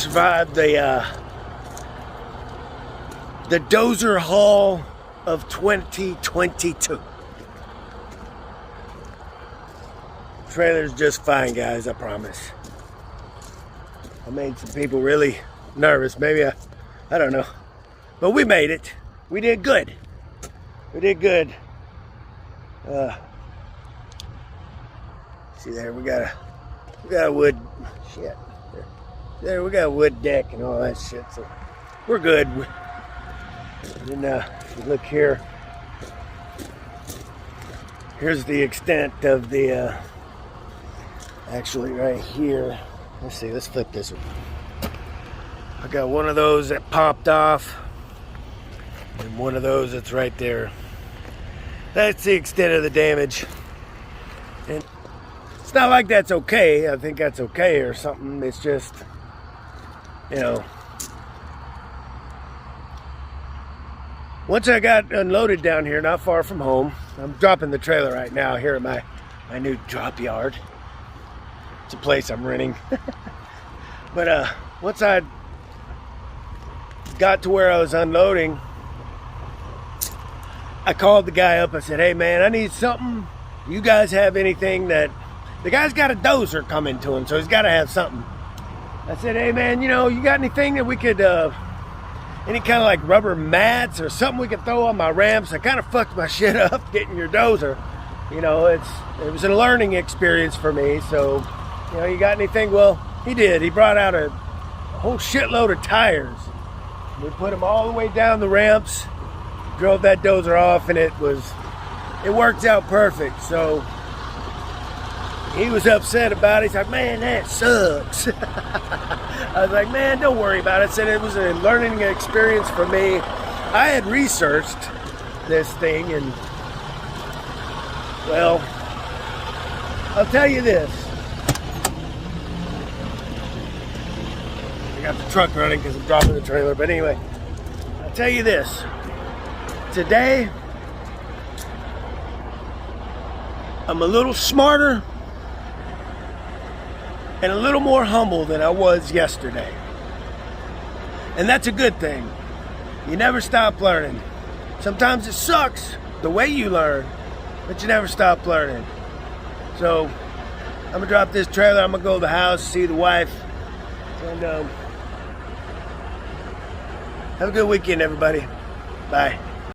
survived the dozer haul of 2022. Trailer's just fine, guys, I promise. I made some people really nervous. Maybe I don't know. But we made it. We did good. We did good. See there, we got a wood shit. There we got a wood deck and all that shit, so we're good. And if you look here, here's the extent of the actually right here. Let's see, let's flip this one. I got one of those that popped off and one of those that's right there. That's the extent of the damage. And it's not like that's okay. I think that's okay or something. It's just, you know, once I got unloaded down here, not far from home, I'm dropping the trailer right now here at my new drop yard. It's a place I'm renting. But once I got to where I was unloading, I called the guy up. I said, hey man, I need something. You guys have anything that... The guy's got a dozer coming to him, so he's got to have something. I said, hey man, you know, you got anything that we could... any kind of like rubber mats or something we could throw on my ramps? I kind of fucked my shit up getting your dozer. You know, it was a learning experience for me. So, you know, you got anything? Well, he did. He brought out a whole shitload of tires. We put them all the way down the ramps, drove that dozer off, and it worked out perfect. So he was upset about it. He's like, man, that sucks. I was like, man, don't worry about it. I said it was a learning experience for me. I had researched this thing, and well, I'll tell you this. I got the truck running because I'm dropping the trailer, but anyway, I'll tell you this. Today, I'm a little smarter and a little more humble than I was yesterday. And that's a good thing. You never stop learning. Sometimes it sucks the way you learn, but you never stop learning. So I'm gonna drop this trailer. I'm gonna go to the house, see the wife, and have a good weekend, everybody. Bye.